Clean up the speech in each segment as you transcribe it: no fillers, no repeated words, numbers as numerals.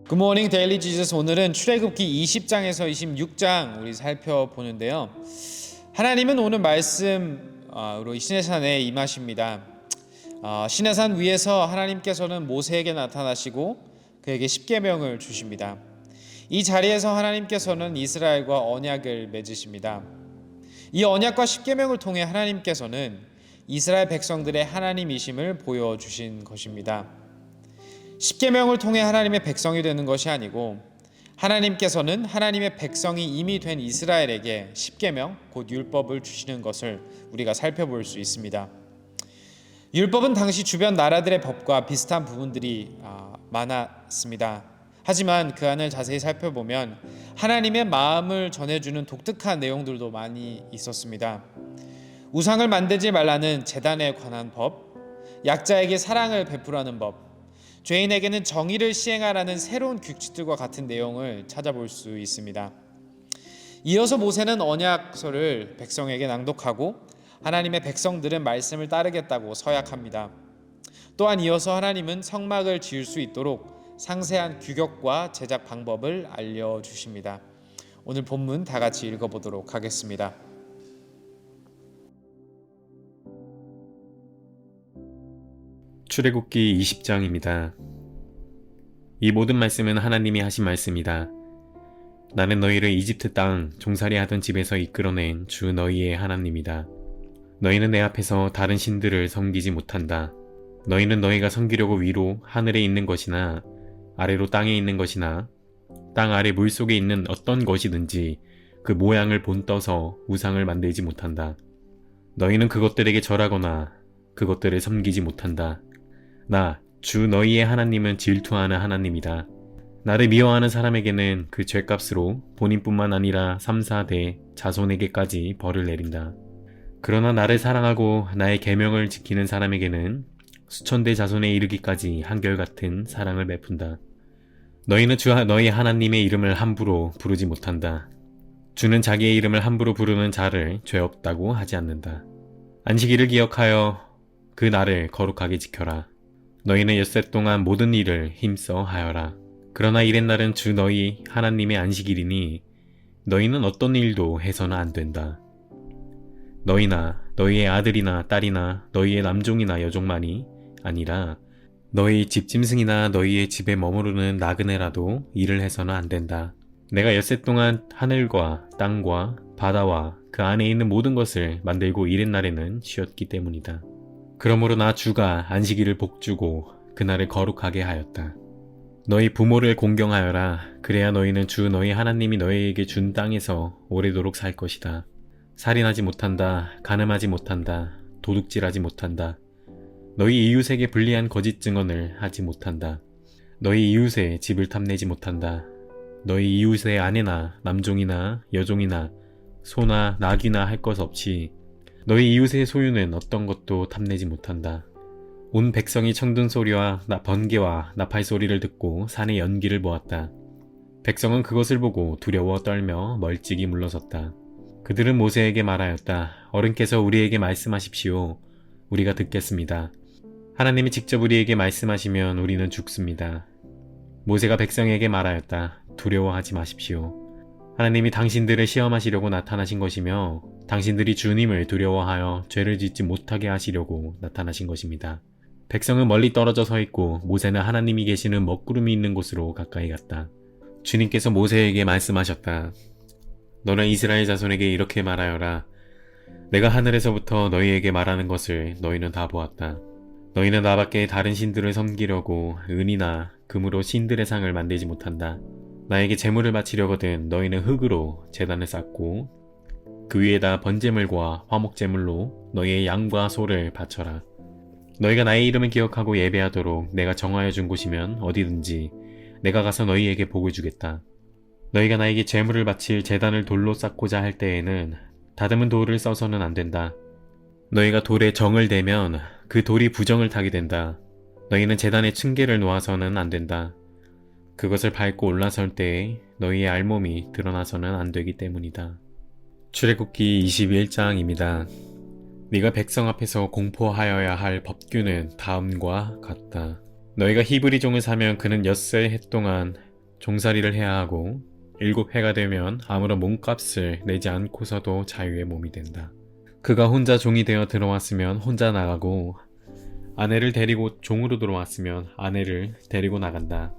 굿모닝 데일리 지저스. 오늘은 출애굽기 20장에서 26장 우리 살펴보는데요. 하나님은 오늘 말씀으로 시내산에 임하십니다. 시내산 위에서 하나님께서는 모세에게 나타나시고 그에게 십계명을 주십니다. 이 자리에서 하나님께서는 이스라엘과 언약을 맺으십니다. 이 언약과 십계명을 통해 하나님께서는 이스라엘 백성들의 하나님이심을 보여주신 것입니다. 십계명을 통해 하나님의 백성이 되는 것이 아니고 하나님께서는 하나님의 백성이 이미 된 이스라엘에게 십계명 곧 율법을 주시는 것을 우리가 살펴볼 수 있습니다. 율법은 당시 주변 나라들의 법과 비슷한 부분들이 많았습니다. 하지만 그 안을 자세히 살펴보면 하나님의 마음을 전해주는 독특한 내용들도 많이 있었습니다. 우상을 만들지 말라는 제단에 관한 법, 약자에게 사랑을 베푸라는 법, 죄인에게는 정의를 시행하라는 새로운 규칙들과 같은 내용을 찾아볼 수 있습니다. 이어서 모세는 언약서를 백성에게 낭독하고 하나님의 백성들은 말씀을 따르겠다고 서약합니다. 또한 이어서 하나님은 성막을 지을 수 있도록 상세한 규격과 제작 방법을 알려주십니다. 오늘 본문 다 같이 읽어보도록 하겠습니다. 출애굽기 20장입니다. 이 모든 말씀은 하나님이 하신 말씀이다. 나는 너희를 이집트 땅 종살이 하던 집에서 이끌어낸 주 너희의 하나님이다. 너희는 내 앞에서 다른 신들을 섬기지 못한다. 너희는 너희가 섬기려고 위로 하늘에 있는 것이나 아래로 땅에 있는 것이나 땅 아래 물속에 있는 어떤 것이든지 그 모양을 본떠서 우상을 만들지 못한다. 너희는 그것들에게 절하거나 그것들을 섬기지 못한다. 나, 주 너희의 하나님은 질투하는 하나님이다. 나를 미워하는 사람에게는 그 죄값으로 본인뿐만 아니라 3, 4대 자손에게까지 벌을 내린다. 그러나 나를 사랑하고 나의 계명을 지키는 사람에게는 수천대 자손에 이르기까지 한결같은 사랑을 베푼다. 너희는 주 너희 하나님의 이름을 함부로 부르지 못한다. 주는 자기의 이름을 함부로 부르는 자를 죄 없다고 하지 않는다. 안식일을 기억하여 그 날을 거룩하게 지켜라. 너희는 엿새 동안 모든 일을 힘써 하여라. 그러나 이렛날은 주 너희 하나님의 안식일이니 너희는 어떤 일도 해서는 안 된다. 너희나 너희의 아들이나 딸이나 너희의 남종이나 여종만이 아니라 너희 집짐승이나 너희의 집에 머무르는 나그네라도 일을 해서는 안 된다. 내가 엿새 동안 하늘과 땅과 바다와 그 안에 있는 모든 것을 만들고 이렛날에는 쉬었기 때문이다. 그러므로 나 주가 안식일을 복주고 그날을 거룩하게 하였다. 너희 부모를 공경하여라. 그래야 너희는 주 너희 하나님이 너희에게 준 땅에서 오래도록 살 것이다. 살인하지 못한다. 간음하지 못한다. 도둑질하지 못한다. 너희 이웃에게 불리한 거짓 증언을 하지 못한다. 너희 이웃의 집을 탐내지 못한다. 너희 이웃의 아내나 남종이나 여종이나 소나 낙이나 할 것 없이 너희 이웃의 소유는 어떤 것도 탐내지 못한다. 온 백성이 청든 소리와 번개와 나팔 소리를 듣고 산의 연기를 보았다. 백성은 그것을 보고 두려워 떨며 멀찍이 물러섰다. 그들은 모세에게 말하였다. 어른께서 우리에게 말씀하십시오. 우리가 듣겠습니다. 하나님이 직접 우리에게 말씀하시면 우리는 죽습니다. 모세가 백성에게 말하였다. 두려워하지 마십시오. 하나님이 당신들을 시험하시려고 나타나신 것이며 당신들이 주님을 두려워하여 죄를 짓지 못하게 하시려고 나타나신 것입니다. 백성은 멀리 떨어져 서 있고 모세는 하나님이 계시는 먹구름이 있는 곳으로 가까이 갔다. 주님께서 모세에게 말씀하셨다. 너는 이스라엘 자손에게 이렇게 말하여라. 내가 하늘에서부터 너희에게 말하는 것을 너희는 다 보았다. 너희는 나밖에 다른 신들을 섬기려고 은이나 금으로 신들의 상을 만들지 못한다. 나에게 제물을 바치려거든 너희는 흙으로 제단을 쌓고 그 위에다 번제물과 화목제물로 너희의 양과 소를 바쳐라. 너희가 나의 이름을 기억하고 예배하도록 내가 정하여 준 곳이면 어디든지 내가 가서 너희에게 복을 주겠다. 너희가 나에게 제물을 바칠 제단을 돌로 쌓고자 할 때에는 다듬은 돌을 써서는 안 된다. 너희가 돌에 정을 대면 그 돌이 부정을 타게 된다. 너희는 제단에 층계를 놓아서는 안 된다. 그것을 밟고 올라설 때에 너희의 알몸이 드러나서는 안 되기 때문이다. 출애굽기 21장입니다. 네가 백성 앞에서 공포하여야 할 법규는 다음과 같다. 너희가 히브리 종을 사면 그는 엿새 해 동안 종살이를 해야 하고 7해가 되면 아무런 몸값을 내지 않고서도 자유의 몸이 된다. 그가 혼자 종이 되어 들어왔으면 혼자 나가고 아내를 데리고 종으로 들어왔으면 아내를 데리고 나간다.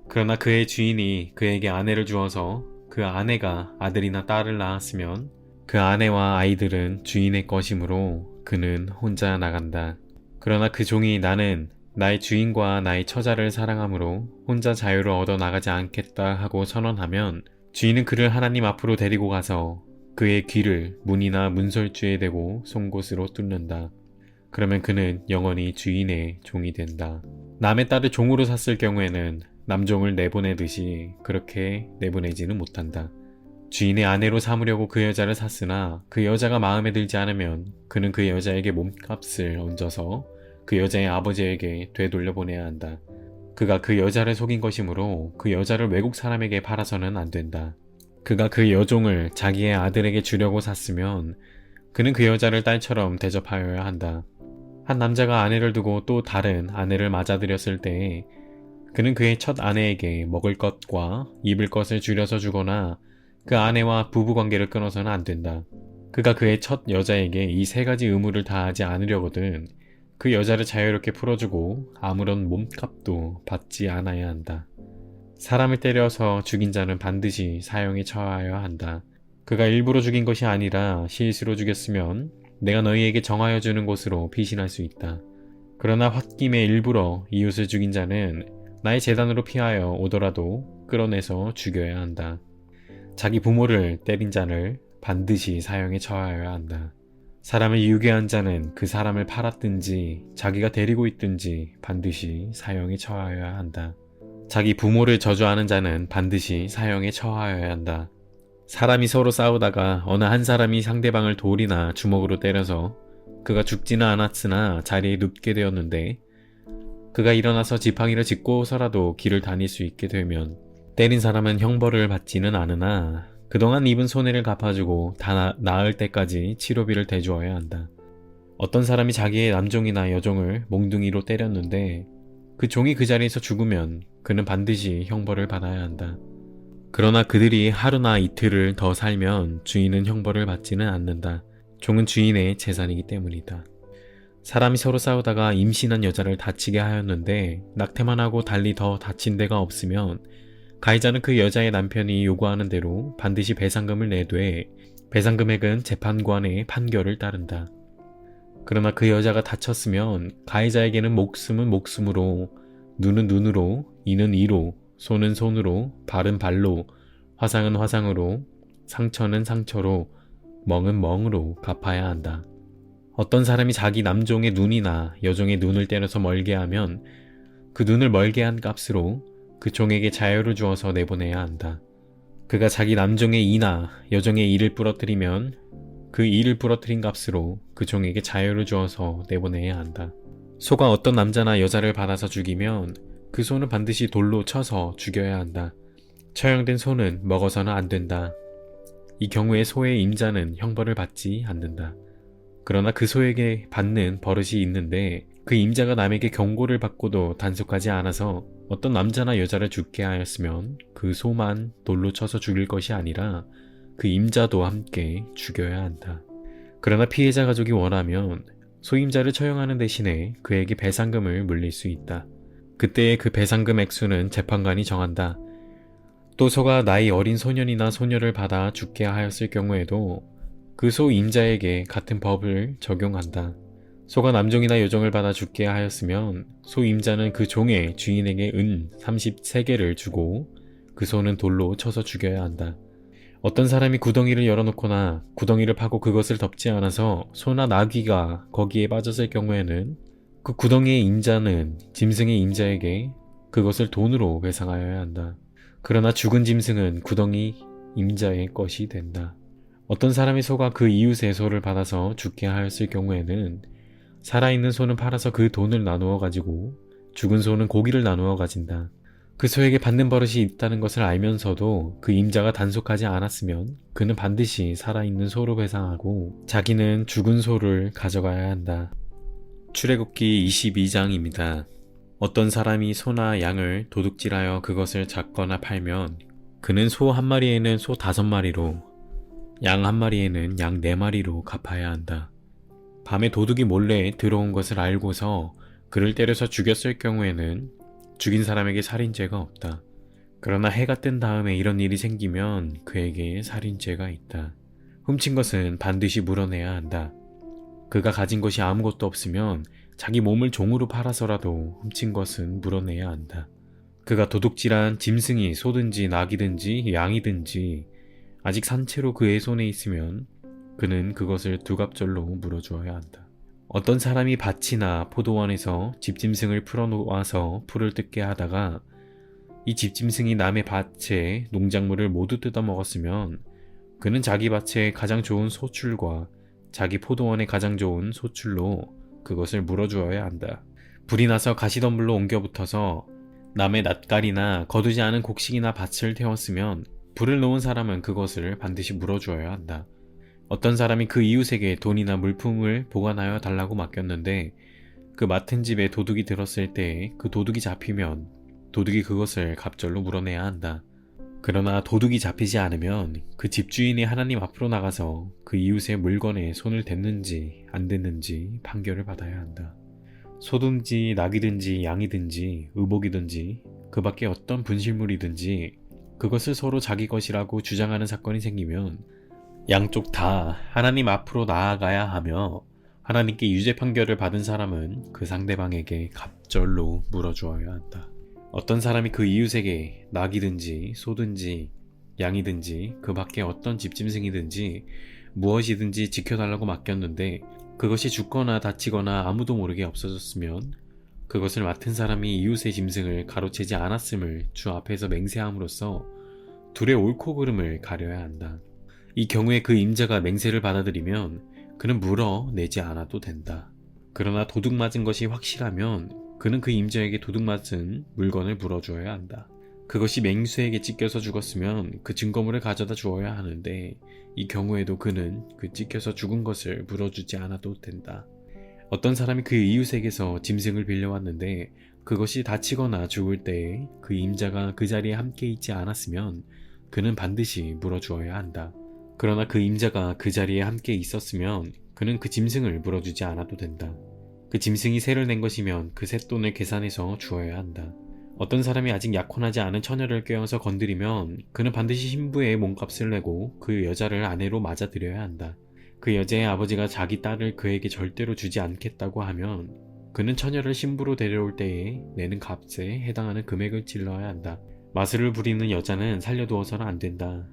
그러나 그의 주인이 그에게 아내를 주어서 그 아내가 아들이나 딸을 낳았으면 그 아내와 아이들은 주인의 것이므로 그는 혼자 나간다. 그러나 그 종이 나는 나의 주인과 나의 처자를 사랑하므로 혼자 자유를 얻어 나가지 않겠다 하고 선언하면 주인은 그를 하나님 앞으로 데리고 가서 그의 귀를 문이나 문설주에 대고 송곳으로 뚫는다. 그러면 그는 영원히 주인의 종이 된다. 남의 딸을 종으로 샀을 경우에는 남종을 내보내듯이 그렇게 내보내지는 못한다. 주인의 아내로 삼으려고 그 여자를 샀으나 그 여자가 마음에 들지 않으면 그는 그 여자에게 몸값을 얹어서 그 여자의 아버지에게 되돌려 보내야 한다. 그가 그 여자를 속인 것이므로 그 여자를 외국 사람에게 팔아서는 안 된다. 그가 그 여종을 자기의 아들에게 주려고 샀으면 그는 그 여자를 딸처럼 대접하여야 한다. 한 남자가 아내를 두고 또 다른 아내를 맞아들였을 때에 그는 그의 첫 아내에게 먹을 것과 입을 것을 줄여서 주거나 그 아내와 부부관계를 끊어서는 안 된다. 그가 그의 첫 여자에게 이 3가지 의무를 다하지 않으려거든 그 여자를 자유롭게 풀어주고 아무런 몸값도 받지 않아야 한다. 사람을 때려서 죽인 자는 반드시 사형에 처하여야 한다. 그가 일부러 죽인 것이 아니라 실수로 죽였으면 내가 너희에게 정하여 주는 곳으로 피신할 수 있다. 그러나 홧김에 일부러 이웃을 죽인 자는 나의 재단으로 피하여 오더라도 끌어내서 죽여야 한다. 자기 부모를 때린 자를 반드시 사형에 처하여야 한다. 사람을 유괴한 자는 그 사람을 팔았든지 자기가 데리고 있든지 반드시 사형에 처하여야 한다. 자기 부모를 저주하는 자는 반드시 사형에 처하여야 한다. 사람이 서로 싸우다가 어느 한 사람이 상대방을 돌이나 주먹으로 때려서 그가 죽지는 않았으나 자리에 눕게 되었는데 그가 일어나서 지팡이를 짚고서라도 길을 다닐 수 있게 되면 때린 사람은 형벌을 받지는 않으나 그동안 입은 손해를 갚아주고 다 나을 때까지 치료비를 대주어야 한다. 어떤 사람이 자기의 남종이나 여종을 몽둥이로 때렸는데 그 종이 그 자리에서 죽으면 그는 반드시 형벌을 받아야 한다. 그러나 그들이 하루나 이틀을 더 살면 주인은 형벌을 받지는 않는다. 종은 주인의 재산이기 때문이다. 사람이 서로 싸우다가 임신한 여자를 다치게 하였는데 낙태만 하고 달리 더 다친 데가 없으면 가해자는 그 여자의 남편이 요구하는 대로 반드시 배상금을 내되 배상 금액은 재판관의 판결을 따른다. 그러나 그 여자가 다쳤으면 가해자에게는 목숨은 목숨으로, 눈은 눈으로, 이는 이로, 손은 손으로, 발은 발로, 화상은 화상으로, 상처는 상처로, 멍은 멍으로 갚아야 한다. 어떤 사람이 자기 남종의 눈이나 여종의 눈을 때려서 멀게 하면 그 눈을 멀게 한 값으로 그 종에게 자유를 주어서 내보내야 한다. 그가 자기 남종의 이나 여종의 이를 부러뜨리면 그 이를 부러뜨린 값으로 그 종에게 자유를 주어서 내보내야 한다. 소가 어떤 남자나 여자를 받아서 죽이면 그 소는 반드시 돌로 쳐서 죽여야 한다. 처형된 소는 먹어서는 안 된다. 이 경우에 소의 임자는 형벌을 받지 않는다. 그러나 그 소에게 받는 버릇이 있는데 그 임자가 남에게 경고를 받고도 단속하지 않아서 어떤 남자나 여자를 죽게 하였으면 그 소만 돌로 쳐서 죽일 것이 아니라 그 임자도 함께 죽여야 한다. 그러나 피해자 가족이 원하면 소임자를 처형하는 대신에 그에게 배상금을 물릴 수 있다. 그때의 그 배상금 액수는 재판관이 정한다. 또 소가 나이 어린 소년이나 소녀를 받아 죽게 하였을 경우에도 그 소 임자에게 같은 법을 적용한다. 소가 남종이나 여종을 받아 죽게 하였으면 소 임자는 그 종의 주인에게 은 33개를 주고 그 소는 돌로 쳐서 죽여야 한다. 어떤 사람이 구덩이를 열어놓거나 구덩이를 파고 그것을 덮지 않아서 소나 나귀가 거기에 빠졌을 경우에는 그 구덩이의 임자는 짐승의 임자에게 그것을 돈으로 배상하여야 한다. 그러나 죽은 짐승은 구덩이 임자의 것이 된다. 어떤 사람의 소가 그 이웃의 소를 받아서 죽게 하였을 경우에는 살아있는 소는 팔아서 그 돈을 나누어 가지고 죽은 소는 고기를 나누어 가진다. 그 소에게 받는 버릇이 있다는 것을 알면서도 그 임자가 단속하지 않았으면 그는 반드시 살아있는 소로 배상하고 자기는 죽은 소를 가져가야 한다. 출애굽기 22장입니다. 어떤 사람이 소나 양을 도둑질하여 그것을 잡거나 팔면 그는 소 한 마리에는 소 5마리로, 양 한 마리에는 양 4마리로 갚아야 한다. 밤에 도둑이 몰래 들어온 것을 알고서 그를 때려서 죽였을 경우에는 죽인 사람에게 살인죄가 없다. 그러나 해가 뜬 다음에 이런 일이 생기면 그에게 살인죄가 있다. 훔친 것은 반드시 물어내야 한다. 그가 가진 것이 아무것도 없으면 자기 몸을 종으로 팔아서라도 훔친 것은 물어내야 한다. 그가 도둑질한 짐승이 소든지 낙이든지 양이든지 아직 산채로 그의 손에 있으면 그는 그것을 두갑절로 물어주어야 한다. 어떤 사람이 밭이나 포도원에서 집짐승을 풀어놓아서 풀을 뜯게 하다가 이 집짐승이 남의 밭의 농작물을 모두 뜯어먹었으면 그는 자기 밭에 가장 좋은 소출과 자기 포도원에 가장 좋은 소출로 그것을 물어주어야 한다. 불이 나서 가시덤불로 옮겨 붙어서 남의 낫갈이나 거두지 않은 곡식이나 밭을 태웠으면 불을 놓은 사람은 그것을 반드시 물어주어야 한다. 어떤 사람이 그 이웃에게 돈이나 물품을 보관하여 달라고 맡겼는데 그 맡은 집에 도둑이 들었을 때 그 도둑이 잡히면 도둑이 그것을 갑절로 물어내야 한다. 그러나 도둑이 잡히지 않으면 그 집주인이 하나님 앞으로 나가서 그 이웃의 물건에 손을 댔는지 안 댔는지 판결을 받아야 한다. 소든지 낙이든지 양이든지 의복이든지 그 밖에 어떤 분실물이든지 그것을 서로 자기 것이라고 주장하는 사건이 생기면 양쪽 다 하나님 앞으로 나아가야 하며 하나님께 유죄 판결을 받은 사람은 그 상대방에게 갑절로 물어주어야 한다. 어떤 사람이 그 이웃에게 낙이든지 소든지 양이든지 그 밖에 어떤 집짐승이든지 무엇이든지 지켜달라고 맡겼는데 그것이 죽거나 다치거나 아무도 모르게 없어졌으면 그것을 맡은 사람이 이웃의 짐승을 가로채지 않았음을 주 앞에서 맹세함으로써 둘의 옳고 그름을 가려야 한다. 이 경우에 그 임자가 맹세를 받아들이면 그는 물어내지 않아도 된다. 그러나 도둑 맞은 것이 확실하면 그는 그 임자에게 도둑 맞은 물건을 물어주어야 한다. 그것이 맹수에게 찢겨서 죽었으면 그 증거물을 가져다 주어야 하는데 이 경우에도 그는 그 찢겨서 죽은 것을 물어주지 않아도 된다. 어떤 사람이 그 이웃에게서 짐승을 빌려왔는데 그것이 다치거나 죽을 때에 그 임자가 그 자리에 함께 있지 않았으면 그는 반드시 물어주어야 한다. 그러나 그 임자가 그 자리에 함께 있었으면 그는 그 짐승을 물어주지 않아도 된다. 그 짐승이 세를 낸 것이면 그 쇳돈을 계산해서 주어야 한다. 어떤 사람이 아직 약혼하지 않은 처녀를 꿰어서 건드리면 그는 반드시 신부의 몸값을 내고 그 여자를 아내로 맞아들여야 한다. 그 여자의 아버지가 자기 딸을 그에게 절대로 주지 않겠다고 하면 그는 처녀를 신부로 데려올 때에 내는 값에 해당하는 금액을 질러야 한다. 마술을 부리는 여자는 살려두어서는 안 된다.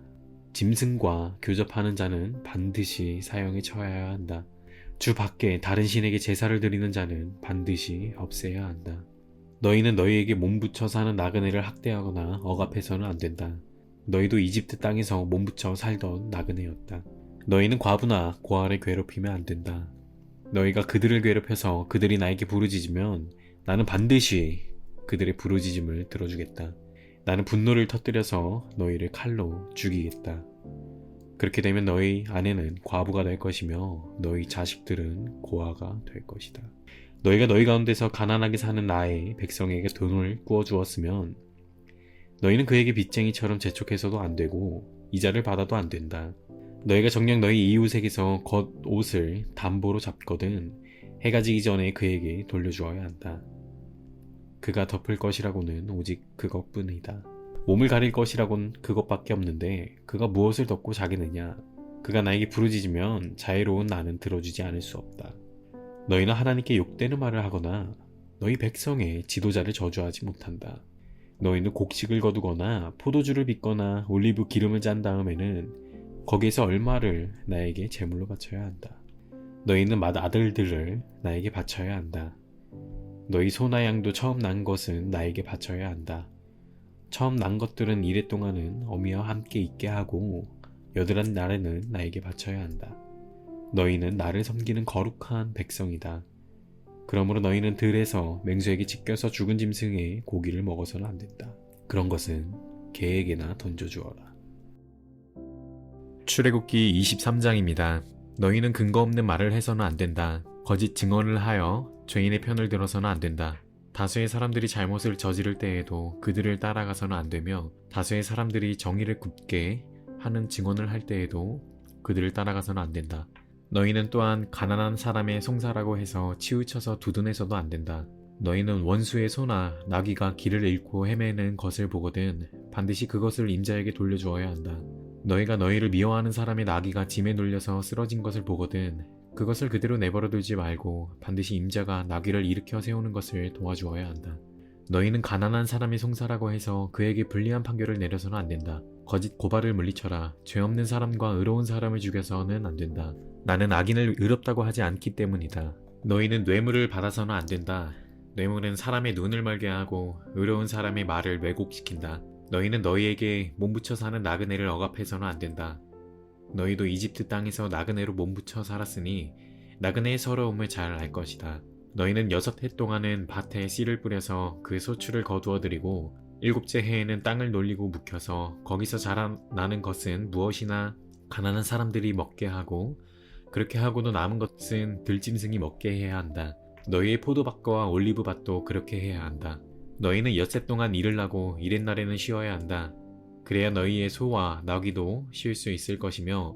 짐승과 교접하는 자는 반드시 사형에 처해야 한다. 주 밖에 다른 신에게 제사를 드리는 자는 반드시 없애야 한다. 너희는 너희에게 몸붙여 사는 나그네를 학대하거나 억압해서는 안 된다. 너희도 이집트 땅에서 몸붙여 살던 나그네였다. 너희는 과부나 고아를 괴롭히면 안 된다. 너희가 그들을 괴롭혀서 그들이 나에게 부르짖으면 나는 반드시 그들의 부르짖음을 들어주겠다. 나는 분노를 터뜨려서 너희를 칼로 죽이겠다. 그렇게 되면 너희 아내는 과부가 될 것이며 너희 자식들은 고아가 될 것이다. 너희가 너희 가운데서 가난하게 사는 나의 백성에게 돈을 구워 주었으면 너희는 그에게 빚쟁이처럼 재촉해서도 안 되고 이자를 받아도 안 된다. 너희가 정녕 너희 이웃에게서 겉옷을 담보로 잡거든 해가 지기 전에 그에게 돌려주어야 한다. 그가 덮을 것이라고는 오직 그것뿐이다. 몸을 가릴 것이라곤 그것밖에 없는데 그가 무엇을 덮고 자겠느냐. 그가 나에게 부르짖으면 자애로운 나는 들어주지 않을 수 없다. 너희는 하나님께 욕되는 말을 하거나 너희 백성의 지도자를 저주하지 못한다. 너희는 곡식을 거두거나 포도주를 빚거나 올리브 기름을 짠 다음에는 거기에서 얼마를 나에게 제물로 바쳐야 한다. 너희는 맏아들들을 나에게 바쳐야 한다. 너희 소나 양도 처음 난 것은 나에게 바쳐야 한다. 처음 난 것들은 이래 동안은 어미와 함께 있게 하고 여드란 날에는 나에게 바쳐야 한다. 너희는 나를 섬기는 거룩한 백성이다. 그러므로 너희는 들에서 맹수에게 찢겨서 죽은 짐승의 고기를 먹어서는 안 된다. 그런 것은 개에게나 던져주어라. 출애굽기 23장입니다. 너희는 근거 없는 말을 해서는 안 된다. 거짓 증언을 하여 죄인의 편을 들어서는 안 된다. 다수의 사람들이 잘못을 저지를 때에도 그들을 따라가서는 안 되며 다수의 사람들이 정의를 굽게 하는 증언을 할 때에도 그들을 따라가서는 안 된다. 너희는 또한 가난한 사람의 송사라고 해서 치우쳐서 두둔해서도 안 된다. 너희는 원수의 소나 나귀가 길을 잃고 헤매는 것을 보거든 반드시 그것을 임자에게 돌려주어야 한다. 너희가 너희를 미워하는 사람의 나귀가 짐에 눌려서 쓰러진 것을 보거든 그것을 그대로 내버려 두지 말고 반드시 임자가 나귀를 일으켜 세우는 것을 도와주어야 한다. 너희는 가난한 사람의 송사라고 해서 그에게 불리한 판결을 내려서는 안 된다. 거짓 고발을 물리쳐라. 죄 없는 사람과 의로운 사람을 죽여서는 안 된다. 나는 악인을 의롭다고 하지 않기 때문이다. 너희는 뇌물을 받아서는 안 된다. 뇌물은 사람의 눈을 멀게 하고 의로운 사람의 말을 왜곡시킨다. 너희는 너희에게 몸부쳐 사는 나그네를 억압해서는 안 된다. 너희도 이집트 땅에서 나그네로 몸부쳐 살았으니 나그네의 서러움을 잘 알 것이다. 너희는 6해 동안은 밭에 씨를 뿌려서 그 소출을 거두어들이고 7째 해에는 땅을 놀리고 묵혀서 거기서 자라나는 것은 무엇이나 가난한 사람들이 먹게 하고 그렇게 하고도 남은 것은 들짐승이 먹게 해야 한다. 너희의 포도밭과 올리브밭도 그렇게 해야 한다. 너희는 엿새 동안 일을 하고 이렛날에는 쉬어야 한다. 그래야 너희의 소와 나귀도 쉴 수 있을 것이며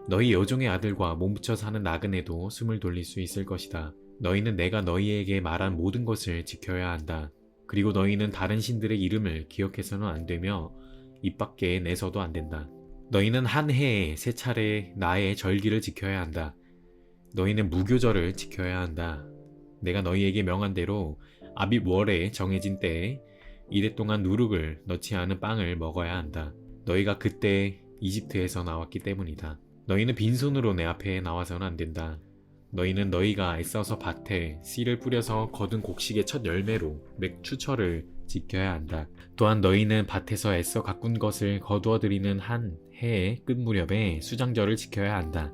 너희 여종의 아들과 몸부쳐 사는 나그네도 숨을 돌릴 수 있을 것이다. 너희는 내가 너희에게 말한 모든 것을 지켜야 한다. 그리고 너희는 다른 신들의 이름을 기억해서는 안 되며 입 밖에 내서도 안 된다. 너희는 한 해에 3차례 나의 절기를 지켜야 한다. 너희는 무교절을 지켜야 한다. 내가 너희에게 명한 대로 아빕월에 정해진 때에 이래 동안 누룩을 넣지 않은 빵을 먹어야 한다. 너희가 그때 이집트에서 나왔기 때문이다. 너희는 빈손으로 내 앞에 나와서는 안 된다. 너희는 너희가 애써서 밭에 씨를 뿌려서 거둔 곡식의 첫 열매로 맥추철을 지켜야 한다. 또한 너희는 밭에서 애써 가꾼 것을 거두어들이는 한 해의 끝 무렵에 수장절을 지켜야 한다.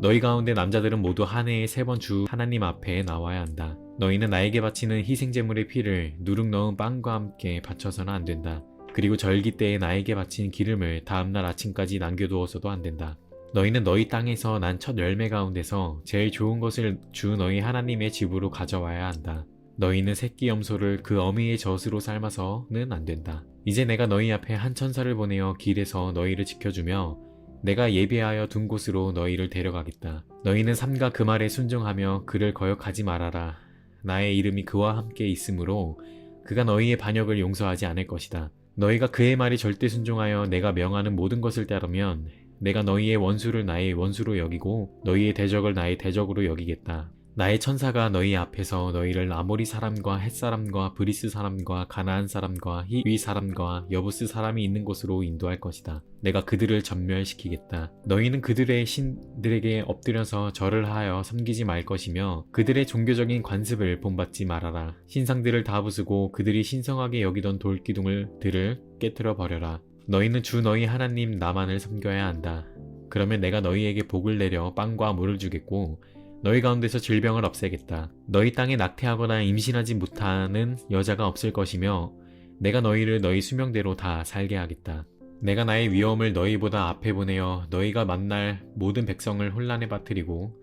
너희 가운데 남자들은 모두 한 해에 3번 주 하나님 앞에 나와야 한다. 너희는 나에게 바치는 희생제물의 피를 누룩 넣은 빵과 함께 바쳐서는 안 된다. 그리고 절기 때에 나에게 바친 기름을 다음날 아침까지 남겨두어서도 안 된다. 너희는 너희 땅에서 난 첫 열매 가운데서 제일 좋은 것을 주 너희 하나님의 집으로 가져와야 한다. 너희는 새끼 염소를 그 어미의 젖으로 삶아서는 안 된다. 이제 내가 너희 앞에 한 천사를 보내어 길에서 너희를 지켜주며 내가 예비하여 둔 곳으로 너희를 데려가겠다. 너희는 삼가 그 말에 순종하며 그를 거역하지 말아라. 나의 이름이 그와 함께 있으므로 그가 너희의 반역을 용서하지 않을 것이다. 너희가 그의 말에 절대 순종하여 내가 명하는 모든 것을 따르면 내가 너희의 원수를 나의 원수로 여기고 너희의 대적을 나의 대적으로 여기겠다. 나의 천사가 너희 앞에서 너희를 아모리 사람과 헷 사람과 브리스 사람과 가나안 사람과 히위 사람과 여부스 사람이 있는 곳으로 인도할 것이다. 내가 그들을 전멸시키겠다. 너희는 그들의 신들에게 엎드려서 절을 하여 섬기지 말 것이며 그들의 종교적인 관습을 본받지 말아라. 신상들을 다 부수고 그들이 신성하게 여기던 돌기둥들을 깨뜨려 버려라. 너희는 주 너희 하나님 나만을 섬겨야 한다. 그러면 내가 너희에게 복을 내려 빵과 물을 주겠고 너희 가운데서 질병을 없애겠다. 너희 땅에 낙태하거나 임신하지 못하는 여자가 없을 것이며 내가 너희를 너희 수명대로 다 살게 하겠다. 내가 나의 위엄을 너희보다 앞에 보내어 너희가 만날 모든 백성을 혼란에 빠뜨리고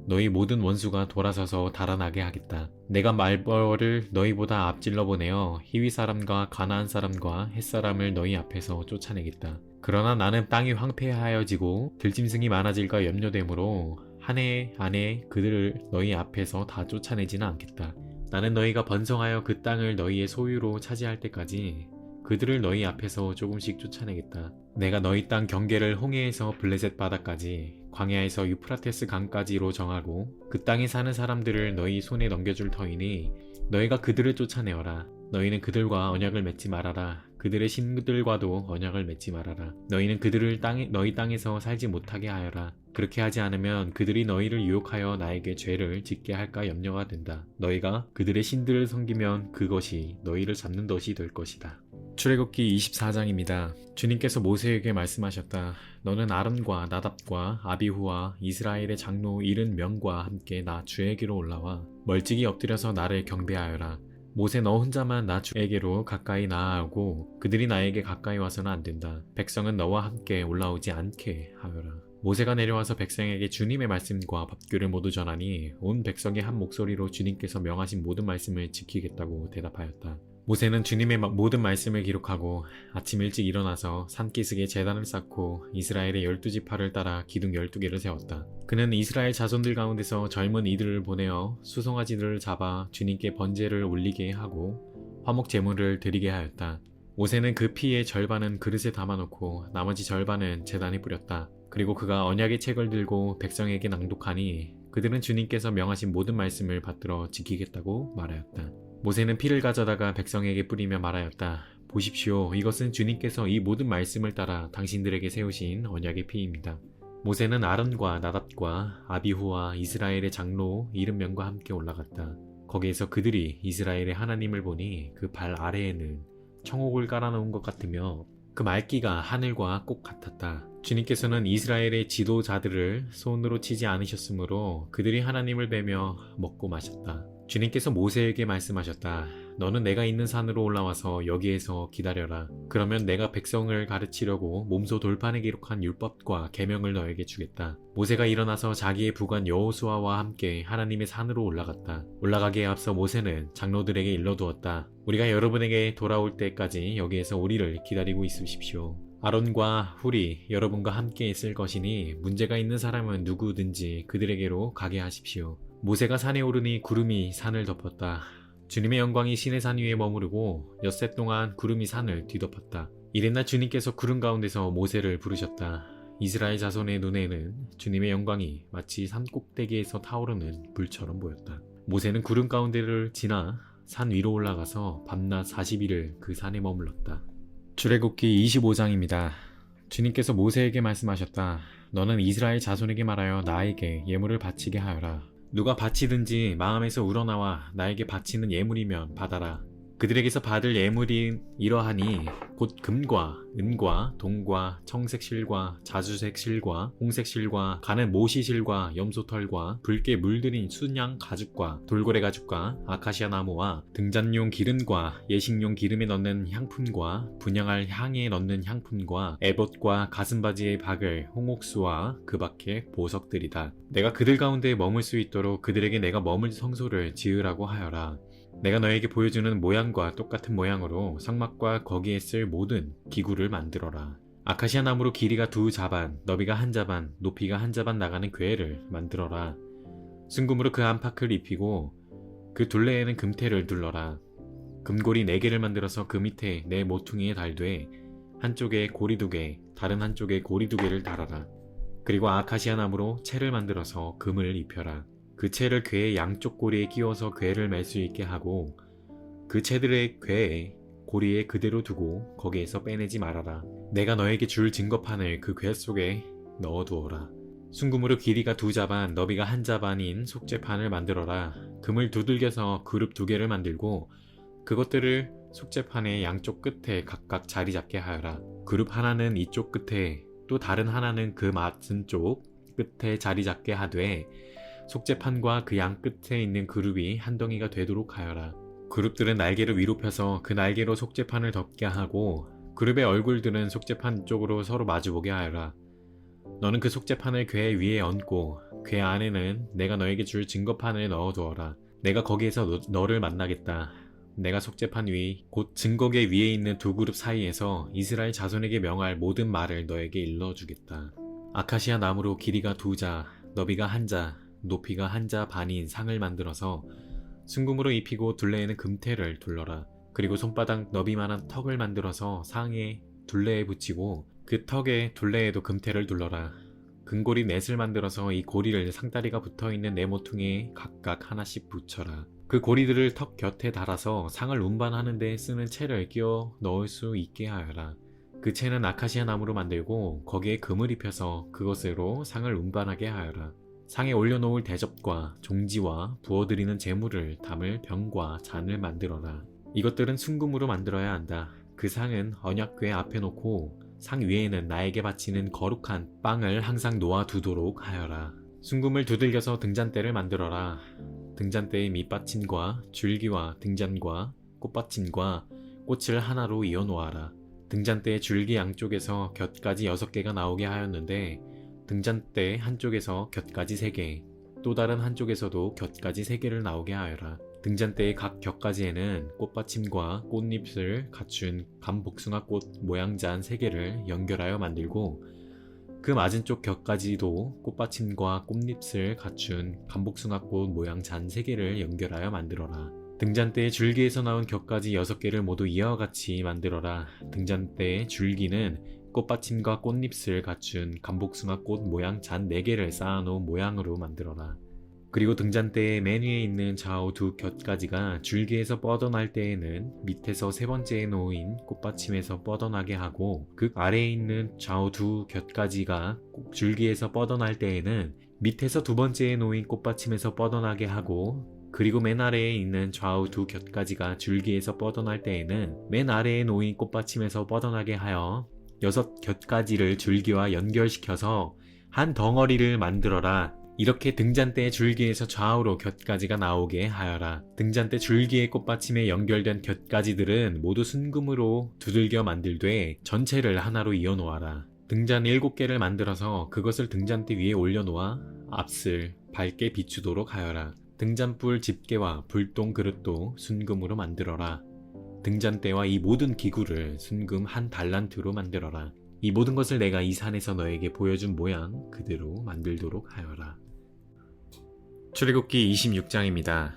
너희 모든 원수가 돌아서서 달아나게 하겠다. 내가 말벌을 너희보다 앞질러 보내어 히위 사람과 가나안 사람과 헷 사람을 너희 앞에서 쫓아내겠다. 그러나 나는 땅이 황폐하여지고 들짐승이 많아질까 염려되므로 한 해 안에 그들을 너희 앞에서 다 쫓아내지는 않겠다. 나는 너희가 번성하여 그 땅을 너희의 소유로 차지할 때까지 그들을 너희 앞에서 조금씩 쫓아내겠다. 내가 너희 땅 경계를 홍해에서 블레셋 바다까지 광야에서 유프라테스 강까지로 정하고 그 땅에 사는 사람들을 너희 손에 넘겨줄 터이니 너희가 그들을 쫓아내어라. 너희는 그들과 언약을 맺지 말아라. 그들의 신들과도 언약을 맺지 말아라. 너희는 그들을 너희 땅에서 살지 못하게 하여라. 그렇게 하지 않으면 그들이 너희를 유혹하여 나에게 죄를 짓게 할까 염려가 된다. 너희가 그들의 신들을 섬기면 그것이 너희를 잡는 덫이 될 것이다. 출애굽기 24장입니다. 주님께서 모세에게 말씀하셨다. 너는 아론과 나답과 아비후와 이스라엘의 장로 70명과 함께 나 주에게로 올라와 멀찍이 엎드려서 나를 경배하여라. 모세 너 혼자만 나 주에게로 가까이 나아오고 그들이 나에게 가까이 와서는 안 된다. 백성은 너와 함께 올라오지 않게 하여라. 모세가 내려와서 백성에게 주님의 말씀과 법규를 모두 전하니 온 백성이 한 목소리로 주님께서 명하신 모든 말씀을 지키겠다고 대답하였다. 모세는 주님의 모든 말씀을 기록하고 아침 일찍 일어나서 산기슭에 제단을 쌓고 이스라엘의 12지파를 따라 기둥 12개를 세웠다. 그는 이스라엘 자손들 가운데서 젊은 이들을 보내어 수송아지들을 잡아 주님께 번제를 올리게 하고 화목 제물을 드리게 하였다. 모세는 그 피의 절반은 그릇에 담아놓고 나머지 절반은 제단에 뿌렸다. 그리고 그가 언약의 책을 들고 백성에게 낭독하니 그들은 주님께서 명하신 모든 말씀을 받들어 지키겠다고 말하였다. 모세는 피를 가져다가 백성에게 뿌리며 말하였다. 보십시오. 이것은 주님께서 이 모든 말씀을 따라 당신들에게 세우신 언약의 피입니다. 모세는 아론과 나답과 아비후와 이스라엘의 장로 70명과 함께 올라갔다. 거기에서 그들이 이스라엘의 하나님을 보니 그 발 아래에는 청옥을 깔아놓은 것 같으며 그 말기가 하늘과 꼭 같았다. 주님께서는 이스라엘의 지도자들을 손으로 치지 않으셨으므로 그들이 하나님을 뵈며 먹고 마셨다. 주님께서 모세에게 말씀하셨다. 너는 내가 있는 산으로 올라와서 여기에서 기다려라. 그러면 내가 백성을 가르치려고 몸소 돌판에 기록한 율법과 계명을 너에게 주겠다. 모세가 일어나서 자기의 부관 여호수아와 함께 하나님의 산으로 올라갔다. 올라가기에 앞서 모세는 장로들에게 일러두었다. 우리가 여러분에게 돌아올 때까지 여기에서 우리를 기다리고 있으십시오. 아론과 훌이 여러분과 함께 있을 것이니 문제가 있는 사람은 누구든지 그들에게로 가게 하십시오. 모세가 산에 오르니 구름이 산을 덮었다. 주님의 영광이 시내 산 위에 머무르고 엿새 동안 구름이 산을 뒤덮었다. 이튿날 주님께서 구름 가운데서 모세를 부르셨다. 이스라엘 자손의 눈에는 주님의 영광이 마치 산 꼭대기에서 타오르는 불처럼 보였다. 모세는 구름 가운데를 지나 산 위로 올라가서 밤낮 40일을 그 산에 머물렀다. 출애굽기 25장입니다. 주님께서 모세에게 말씀하셨다. 너는 이스라엘 자손에게 말하여 나에게 예물을 바치게 하여라. 누가 바치든지 마음에서 우러나와 나에게 바치는 예물이면 받아라. 그들에게서 받을 예물이 이러하니 곧 금과 은과 동과 청색 실과 자주색 실과 홍색 실과 가는 모시 실과 염소털과 붉게 물들인 순양 가죽과 돌고래 가죽과 아카시아 나무와 등잔용 기름과 예식용 기름에 넣는 향품과 분향할 향에 넣는 향품과 에봇과 가슴바지에 박을 홍옥수와 그 밖에 보석들이다. 내가 그들 가운데 머물 수 있도록 그들에게 내가 머물 성소를 지으라고 하여라. 내가 너에게 보여주는 모양과 똑같은 모양으로 성막과 거기에 쓸 모든 기구를 만들어라. 아카시아 나무로 길이가 2자반, 너비가 1자반, 높이가 1자반 나가는 궤를 만들어라. 순금으로 그 안팎을 입히고 그 둘레에는 금테를 둘러라. 금고리 4개를 만들어서 그 밑에 내 모퉁이에 달되 한쪽에 고리 2개, 다른 한쪽에 고리 2개를 달아라. 그리고 아카시아 나무로 채를 만들어서 금을 입혀라. 그 채를 궤의 양쪽 고리에 끼워서 궤를 맬 수 있게 하고 그 채들의 궤에 고리에 그대로 두고 거기에서 빼내지 말아라. 내가 너에게 줄 증거판을 그 궤 속에 넣어두어라. 순금으로 길이가 2자반, 너비가 1자반인 속죄판을 만들어라. 금을 두들겨서 그룹 2개를 만들고 그것들을 속죄판의 양쪽 끝에 각각 자리 잡게 하여라. 그룹 하나는 이쪽 끝에 또 다른 하나는 그 맞은 쪽 끝에 자리 잡게 하되 속죄판과 그 양 끝에 있는 그룹이 한 덩이가 되도록 하여라. 그룹들은 날개를 위로 펴서 그 날개로 속죄판을 덮게 하고 그룹의 얼굴들은 속죄판 쪽으로 서로 마주보게 하여라. 너는 그 속죄판을 궤 위에 얹고 궤 안에는 내가 너에게 줄 증거판을 넣어두어라. 내가 거기에서 너를 만나겠다. 내가 속죄판 위 곧 증거궤 위에 있는 2그룹 사이에서 이스라엘 자손에게 명할 모든 말을 너에게 일러주겠다. 아카시아 나무로 길이가 2자, 너비가 1자, 높이가 1자 반인 상을 만들어서 순금으로 입히고 둘레에는 금테를 둘러라. 그리고 손바닥 너비만한 턱을 만들어서 상에 둘레에 붙이고 그 턱에 둘레에도 금테를 둘러라. 금고리 넷을 만들어서 이 고리를 상다리가 붙어있는 네 모퉁이에 각각 하나씩 붙여라. 그 고리들을 턱 곁에 달아서 상을 운반하는 데 쓰는 채를 끼워 넣을 수 있게 하여라. 그 채는 아카시아 나무로 만들고 거기에 금을 입혀서 그것으로 상을 운반하게 하여라. 상에 올려놓을 대접과 종지와 부어드리는 제물을 담을 병과 잔을 만들어라. 이것들은 순금으로 만들어야 한다. 그 상은 언약궤 앞에 놓고 상 위에는 나에게 바치는 거룩한 빵을 항상 놓아두도록 하여라. 순금을 두들겨서 등잔대를 만들어라. 등잔대의 밑받침과 줄기와 등잔과 꽃받침과 꽃을 하나로 이어 놓아라. 등잔대의 줄기 양쪽에서 곁까지 6개가 나오게 하였는데 등잔대 한쪽에서 곁까지 3개, 또 다른 한쪽에서도 곁까지 3개를 나오게 하여라. 등잔대의 각 곁가지에는 꽃받침과 꽃잎을 갖춘 감복숭아꽃 모양 잔 3개를 연결하여 만들고 그 맞은쪽 곁가지도 꽃받침과 꽃잎을 갖춘 감복숭아꽃 모양 잔 3개를 연결하여 만들어라. 등잔대의 줄기에서 나온 곁가지 6개를 모두 이와 같이 만들어라. 등잔대의 줄기는 꽃받침과 꽃잎을 갖춘 감복숭아꽃 모양 잔 4개를 쌓아놓은 모양으로 만들어라. 그리고 등잔대의 맨 위에 있는 좌우 두 곁가지가 줄기에서 뻗어날 때에는 밑에서 3번째에 놓인 꽃받침에서 뻗어나게 하고 그 아래에 있는 좌우 두 곁가지가 줄기에서 뻗어날 때에는 밑에서 2번째에 놓인 꽃받침에서 뻗어나게 하고 그리고 맨 아래에 있는 좌우 두 곁가지가 줄기에서 뻗어날 때에는 맨 아래에 놓인 꽃받침에서 뻗어나게 하여 6 곁가지를 줄기와 연결시켜서 한 덩어리를 만들어라. 이렇게 등잔대의 줄기에서 좌우로 곁가지가 나오게 하여라. 등잔대 줄기의 꽃받침에 연결된 곁가지들은 모두 순금으로 두들겨 만들되 전체를 하나로 이어 놓아라. 등잔 7개를 만들어서 그것을 등잔대 위에 올려놓아 앞을 밝게 비추도록 하여라. 등잔불 집게와 불똥 그릇도 순금으로 만들어라. 등잔대와 이 모든 기구를 순금 한 달란트로 만들어라. 이 모든 것을 내가 이 산에서 너에게 보여준 모양 그대로 만들도록 하여라. 출애굽기 26장입니다.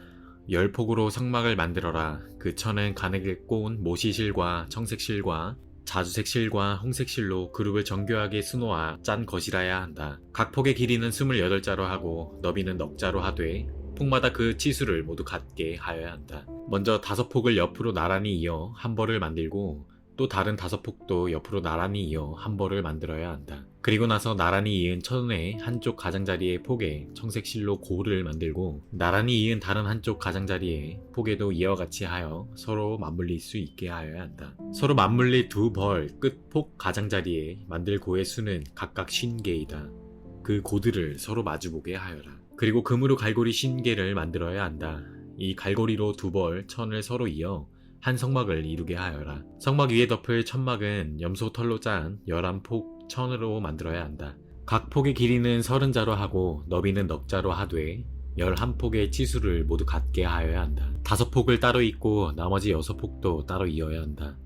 10폭으로 성막을 만들어라. 그 천은 가늘게 꼬은 모시실과 청색실과 자주색 실과 홍색 실로 그룹을 정교하게 수놓아 짠 것이라야 한다. 각 폭의 길이는 28자로 하고 너비는 넉 자로 하되 폭마다 그 치수를 모두 같게 하여야 한다. 먼저 5폭을 옆으로 나란히 이어 한 벌을 만들고 또 다른 5폭도 옆으로 나란히 이어 한 벌을 만들어야 한다. 그리고 나서 나란히 이은 천의 한쪽 가장자리의 폭에 청색 실로 고를 만들고 나란히 이은 다른 한쪽 가장자리의 폭에도 이와 같이 하여 서로 맞물릴 수 있게 하여야 한다. 서로 맞물릴 두 벌 끝 폭 가장자리에 만들 고의 수는 각각 50개이다. 그 고들을 서로 마주보게 하여라. 그리고 금으로 갈고리 50개를 만들어야 한다. 이 갈고리로 두 벌 천을 서로 이어 한 성막을 이루게 하여라. 성막 위에 덮을 천막은 염소 털로 짠 11폭 천으로 만들어야 한다. 각 폭의 길이는 30자로 하고 너비는 넉 자로 하되 11폭의 치수를 모두 같게 하여야 한다. 5폭을 따로 잇고 나머지 6폭도 따로 이어야 한다.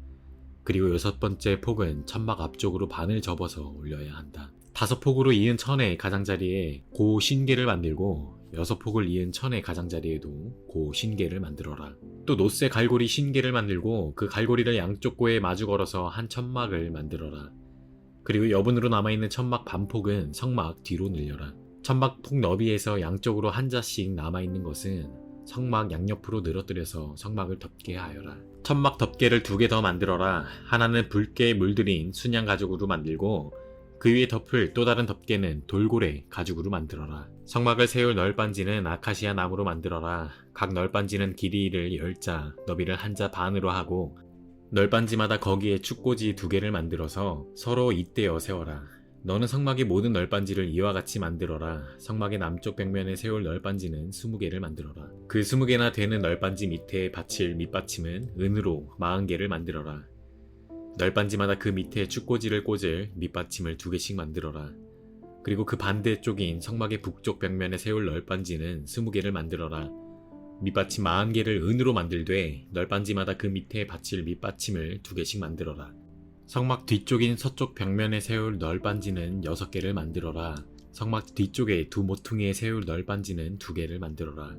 그리고 6번째 폭은 천막 앞쪽으로 반을 접어서 올려야 한다. 5폭으로 이은 천의 가장자리에 고 50개를 만들고 6폭을 이은 천의 가장자리에도 고 50개를 만들어라. 또 노쇠 갈고리 50개를 만들고 그 갈고리를 양쪽 고에 마주 걸어서 한 천막을 만들어라. 그리고 여분으로 남아있는 천막 반폭은 성막 뒤로 늘려라. 천막 폭 너비에서 양쪽으로 한 자씩 남아있는 것은 성막 양옆으로 늘어뜨려서 성막을 덮게 하여라. 천막 덮개를 2개 더 만들어라. 하나는 붉게 물들인 순양 가죽으로 만들고 그 위에 덮을 또 다른 덮개는 돌고래 가죽으로 만들어라. 성막을 세울 널빤지는 아카시아 나무로 만들어라. 각 널빤지는 길이를 10자, 너비를 1자 반으로 하고 널빤지마다 거기에 축꽂이 2개를 만들어서 서로 잇대어 세워라. 너는 성막의 모든 널빤지를 이와 같이 만들어라. 성막의 남쪽 벽면에 세울 널빤지는 20개를 만들어라. 그 20개나 되는 널빤지 밑에 받칠 밑받침은 은으로 40개를 만들어라. 널빤지마다 그 밑에 축꽂이를 꽂을 밑받침을 2개씩 만들어라. 그리고 그 반대쪽인 성막의 북쪽 벽면에 세울 널빤지는 20개를 만들어라. 밑받침 40개를 은으로 만들되 널빤지마다 그 밑에 받칠 밑받침을 2개씩 만들어라. 성막 뒤쪽인 서쪽 벽면에 세울 널빤지는 6개를 만들어라. 성막 뒤쪽에 두 모퉁이에 세울 널빤지는 2개를 만들어라.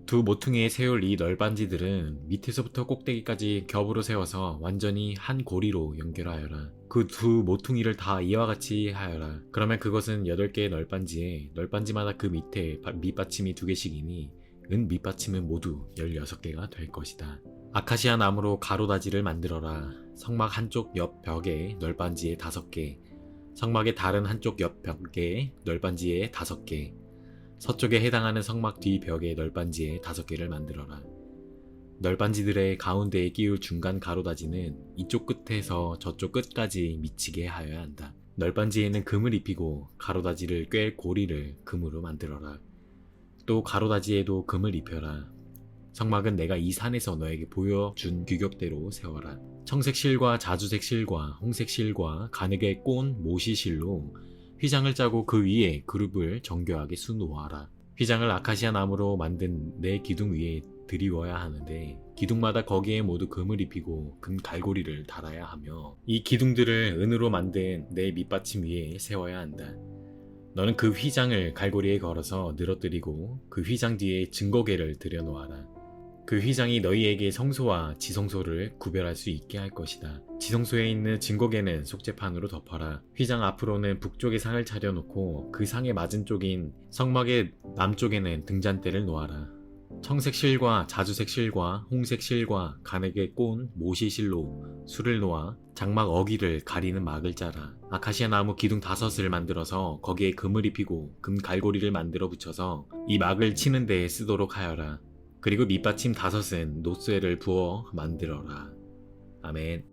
두 모퉁이에 세울 이 널빤지들은 밑에서부터 꼭대기까지 겹으로 세워서 완전히 한 고리로 연결하여라. 그 두 모퉁이를 다 이와 같이 하여라. 그러면 그것은 8개의 널빤지에 널빤지마다 그 밑에 밑받침이 2개씩이니 은 밑받침은 모두 16개가 될 것이다. 아카시아 나무로 가로다지를 만들어라. 성막 한쪽 옆 벽에 널빤지에 5개, 성막의 다른 한쪽 옆 벽에 널빤지에 5개, 서쪽에 해당하는 성막 뒤 벽에 널빤지에 5개를 만들어라. 널빤지들의 가운데에 끼울 중간 가로다지는 이쪽 끝에서 저쪽 끝까지 미치게 하여야 한다. 널빤지에는 금을 입히고 가로다지를 꿰 고리를 금으로 만들어라. 또 가로다지에도 금을 입혀라. 성막은 내가 이 산에서 너에게 보여준 규격대로 세워라. 청색 실과 자주색 실과 홍색 실과 가늘게 꼰 모시 실로 휘장을 짜고 그 위에 그룹을 정교하게 수놓아라. 휘장을 아카시아 나무로 만든 내 기둥 위에 드리워야 하는데 기둥마다 거기에 모두 금을 입히고 금 갈고리를 달아야 하며 이 기둥들을 은으로 만든 내 밑받침 위에 세워야 한다. 너는 그 휘장을 갈고리에 걸어서 늘어뜨리고 그 휘장 뒤에 증거계를 들여놓아라. 그 휘장이 너희에게 성소와 지성소를 구별할 수 있게 할 것이다. 지성소에 있는 증거계는 속죄판으로 덮어라. 휘장 앞으로는 북쪽에 상을 차려놓고 그 상의 맞은 쪽인 성막의 남쪽에는 등잔대를 놓아라. 청색 실과 자주색 실과 홍색 실과 가늘게 꼰 모시 실로 술을 놓아 장막 어기를 가리는 막을 짜라. 아카시아 나무 기둥 5을 만들어서 거기에 금을 입히고 금 갈고리를 만들어 붙여서 이 막을 치는 데에 쓰도록 하여라. 그리고 밑받침 5은 노쇠를 부어 만들어라. 아멘.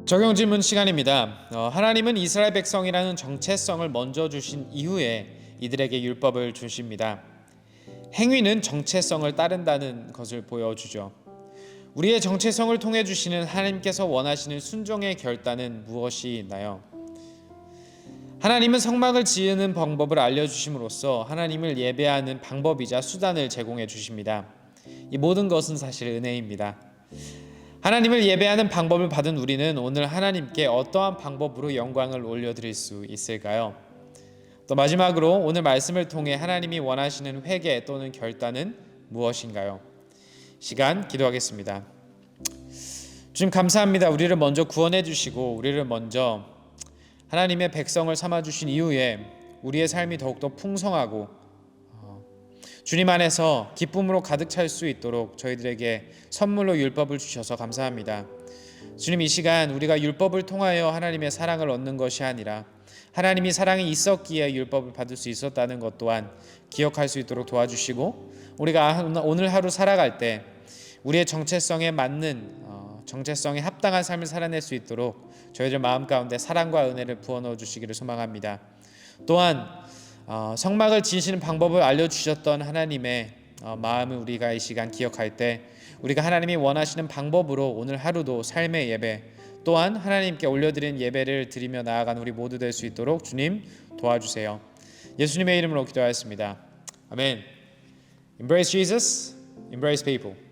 적용 질문 시간입니다. 하나님은 이스라엘 백성이라는 정체성을 먼저 주신 이후에 이들에게 율법을 주십니다. 행위는 정체성을 따른다는 것을 보여주죠. 우리의 정체성을 통해 주시는 하나님께서 원하시는 순종의 결단은 무엇이 있나요? 하나님은 성막을 지으는 방법을 알려주심으로써 하나님을 예배하는 방법이자 수단을 제공해 주십니다. 이 모든 것은 사실 은혜입니다. 하나님을 예배하는 방법을 받은 우리는 오늘 하나님께 어떠한 방법으로 영광을 올려드릴 수 있을까요? 또 마지막으로 오늘 말씀을 통해 하나님이 원하시는 회개 또는 결단은 무엇인가요? 시간 기도하겠습니다. 주님 감사합니다. 우리를 먼저 구원해 주시고 우리를 먼저 하나님의 백성을 삼아 주신 이후에 우리의 삶이 더욱더 풍성하고 주님 안에서 기쁨으로 가득 찰 수 있도록 저희들에게 선물로 율법을 주셔서 감사합니다. 주님, 이 시간 우리가 율법을 통하여 하나님의 사랑을 얻는 것이 아니라 하나님이 사랑이 있었기에 율법을 받을 수 있었다는 것 또한 기억할 수 있도록 도와주시고 우리가 오늘 하루 살아갈 때 우리의 정체성에 맞는 정체성에 합당한 삶을 살아낼 수 있도록 저희들 마음 가운데 사랑과 은혜를 부어넣어 주시기를 소망합니다. 또한 성막을 지으시는 방법을 알려주셨던 하나님의 마음을 우리가 이 시간 기억할 때 우리가 하나님이 원하시는 방법으로 오늘 하루도 삶의 예배 또한 하나님께 올려드린 예배를 드리며 나아가는 우리 모두 될 수 있도록 주님 도와주세요. 예수님의 이름으로 기도하였습니다. 아멘. Embrace Jesus, embrace people.